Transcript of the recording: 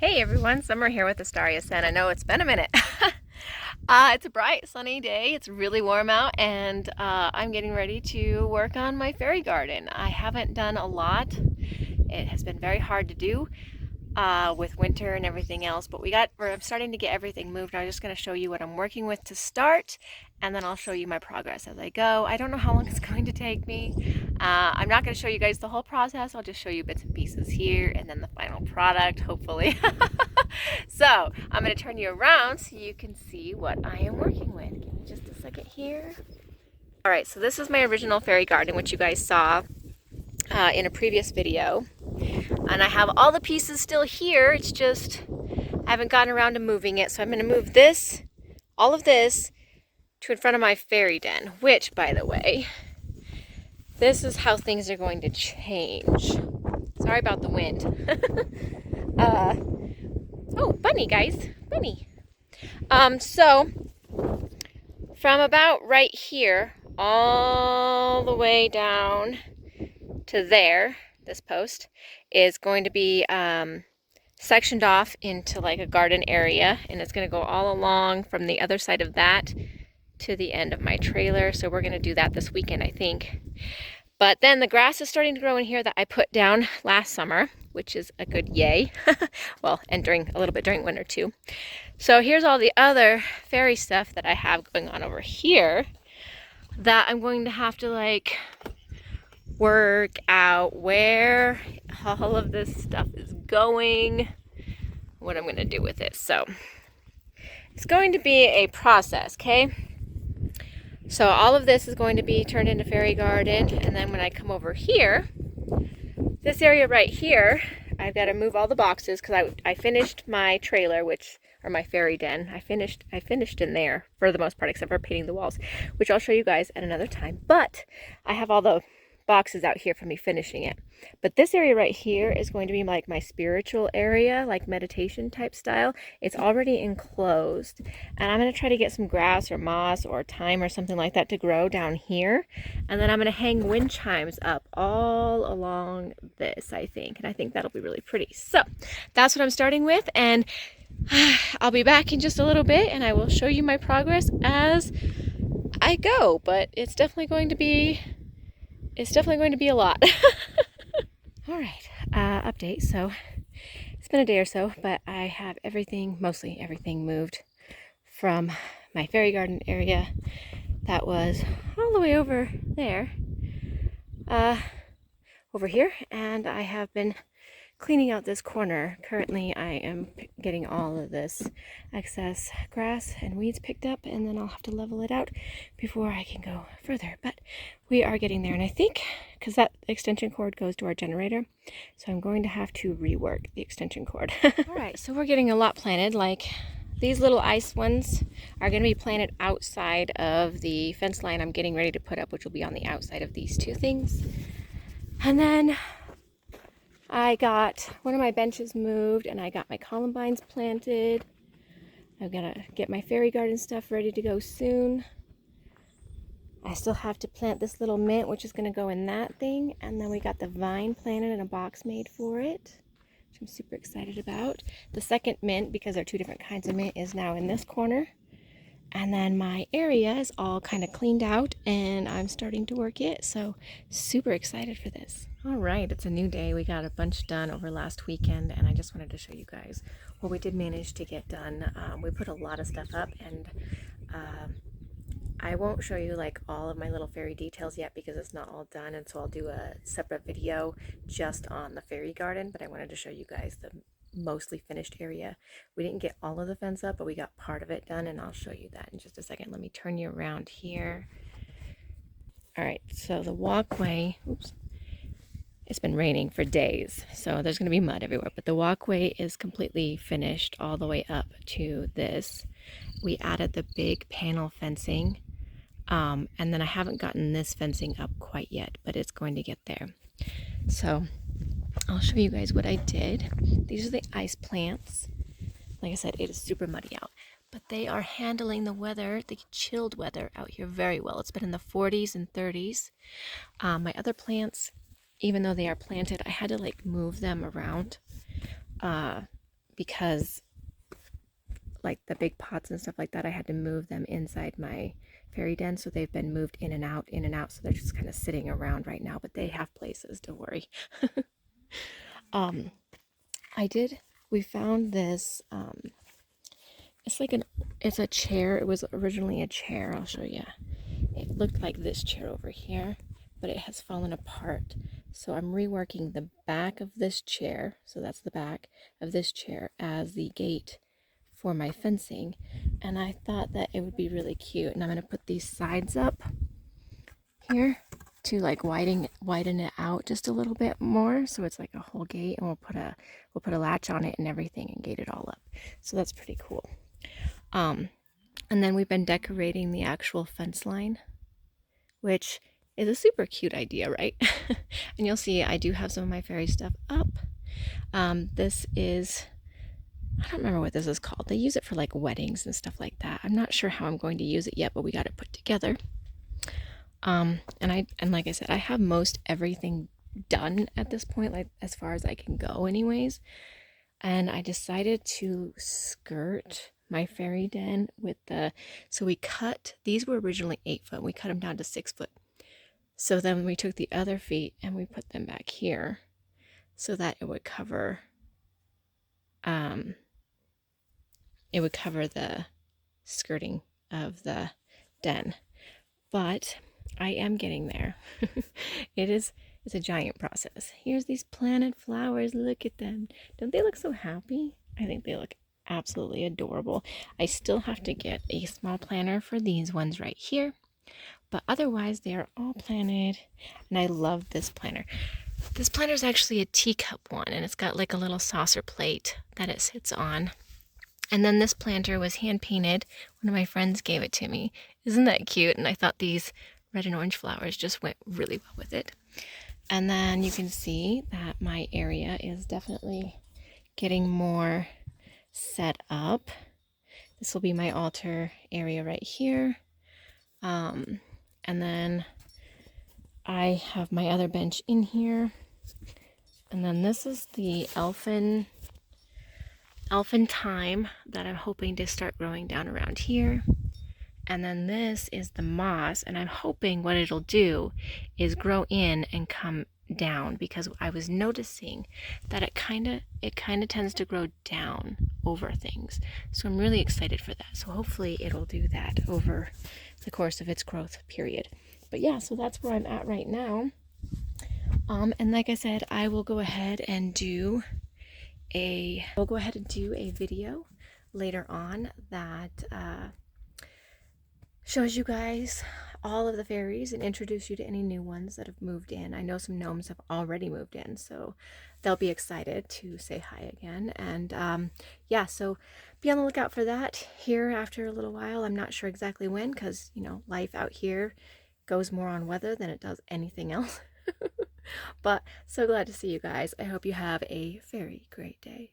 Hey everyone, Summer here with Astaria Sen. I know it's been a minute. It's a bright sunny day. It's really warm out and I'm getting ready to work on my fairy garden. I haven't done a lot. It has been very hard to do with winter and everything else, but I'm starting to get everything moved. I'm just going to show you what I'm working with to start, and then I'll show you my progress as I go. I don't know how long it's going to take me. I'm not going to show you guys the whole process. I'll just show you bits and pieces here and then the final product, hopefully. So I'm going to turn you around so you can see what I am working with. Give me just a second here. All right, so this is my original fairy garden, which you guys saw in a previous video. And I have all the pieces still here. It's just I haven't gotten around to moving it. So I'm going to move this, all of this, to in front of my fairy den, which, by the way, this is how things are going to change. Sorry about the wind. Oh, bunny, guys. Bunny. So from about right here all the way down to there, this post is going to be sectioned off into like a garden area, and it's going to go all along from the other side of that to the end of my trailer. So we're going to do that this weekend, I think. But then the grass is starting to grow in here that I put down last summer, which is a good yay. Well, and a little bit during winter too. So here's all the other fairy stuff that I have going on over here that I'm going to have to like work out where all of this stuff is going, what I'm going to do with it. So it's going to be a process, okay? So all of this is going to be turned into fairy garden, and then when I come over here, this area right here, I've got to move all the boxes because I finished my trailer, or my fairy den. I finished in there for the most part, except for painting the walls, which I'll show you guys at another time. But I have all the boxes out here from me finishing it. But this area right here is going to be like my spiritual area, like meditation type style. It's already enclosed, and I'm going to try to get some grass or moss or thyme or something like that to grow down here, and then I'm going to hang wind chimes up all along this, I think, and I think that'll be really pretty. So that's what I'm starting with, and I'll be back in just a little bit and I will show you my progress as I go, but it's definitely going to be a lot. All right, update. So it's been a day or so, but I have mostly everything moved from my fairy garden area that was all the way over there, over here, and I have been cleaning out this corner. Currently, I am getting all of this excess grass and weeds picked up, and then I'll have to level it out before I can go further. But we are getting there, and I think, because that extension cord goes to our generator, so I'm going to have to rework the extension cord. All right, so we're getting a lot planted. Like, these little ice ones are going to be planted outside of the fence line I'm getting ready to put up, which will be on the outside of these two things. And then I got one of my benches moved, and I got my columbines planted. I'm gonna get my fairy garden stuff ready to go soon. I still have to plant this little mint, which is gonna go in that thing, and then we got the vine planted and a box made for it, which I'm super excited about. The second mint, because there are two different kinds of mint, is now in this corner. And then my area is all kind of cleaned out, and I'm starting to work it, so super excited for this. All right, it's a new day. We got a bunch done over last weekend, and I just wanted to show you guys what we did manage to get done. We put a lot of stuff up, and I won't show you like all of my little fairy details yet because it's not all done, and so I'll do a separate video just on the fairy garden, but I wanted to show you guys the mostly finished area. We didn't get all of the fence up, but we got part of it done, and I'll show you that in just a second. Let me turn you around here. All right, so the walkway, oops, it's been raining for days, so there's going to be mud everywhere, but the walkway is completely finished all the way up to this. We added the big panel fencing, and then I haven't gotten this fencing up quite yet, but it's going to get there. So I'll show you guys what I did. These are the ice plants. Like I said, it is super muddy out, but they are handling the weather, the chilled weather out here very well. It's been in the 40s and 30s. My other plants, even though they are planted, I had to like move them around because like the big pots and stuff like that, I had to move them inside my fairy den, so they've been moved in and out, so they're just kind of sitting around right now, but they have places, don't worry. um we found this it's a chair. It was originally a chair. I'll show you. It looked like this chair over here, but it has fallen apart, so I'm reworking the back of this chair, so that's the back of this chair, as the gate for my fencing. And I thought that it would be really cute, and I'm going to put these sides up here to like widen it out just a little bit more, so it's like a whole gate, and we'll put a latch on it and everything and gate it all up. So that's pretty cool. And then we've been decorating the actual fence line, which is a super cute idea, right? And you'll see I do have some of my fairy stuff up. This is, I don't remember what this is called. They use it for like weddings and stuff like that. I'm not sure how I'm going to use it yet, but we got it put together. And like I said, I have most everything done at this point, like as far as I can go anyways. And I decided to skirt my fairy den with so we cut, these were originally 8 foot, we cut them down to 6 foot. So then we took the other feet and we put them back here so that it would cover the skirting of the den. But I am getting there. It's a giant process. Here's these planted flowers. Look at them. Don't they look so happy? I think they look absolutely adorable. I still have to get a small planter for these ones right here, but otherwise they are all planted, and I love this planter. This planter is actually a teacup one, and it's got like a little saucer plate that it sits on. And then this planter was hand painted. One of my friends gave it to me. Isn't that cute? And I thought these red and orange flowers just went really well with it. And then you can see that my area is definitely getting more set up. This will be my altar area right here. And then I have my other bench in here. And then this is the elfin thyme that I'm hoping to start growing down around here. And then this is the moss, and I'm hoping what it'll do is grow in and come down, because I was noticing that it kind of tends to grow down over things. So I'm really excited for that. So hopefully it'll do that over the course of its growth period. But yeah, so that's where I'm at right now. And like I said, I will go ahead and do a video later on that shows you guys all of the fairies and introduce you to any new ones that have moved in. I know some gnomes have already moved in, so they'll be excited to say hi again. And yeah, so be on the lookout for that here after a little while. I'm not sure exactly when, because you know, life out here goes more on weather than it does anything else. But so glad to see you guys. I hope you have a very great day.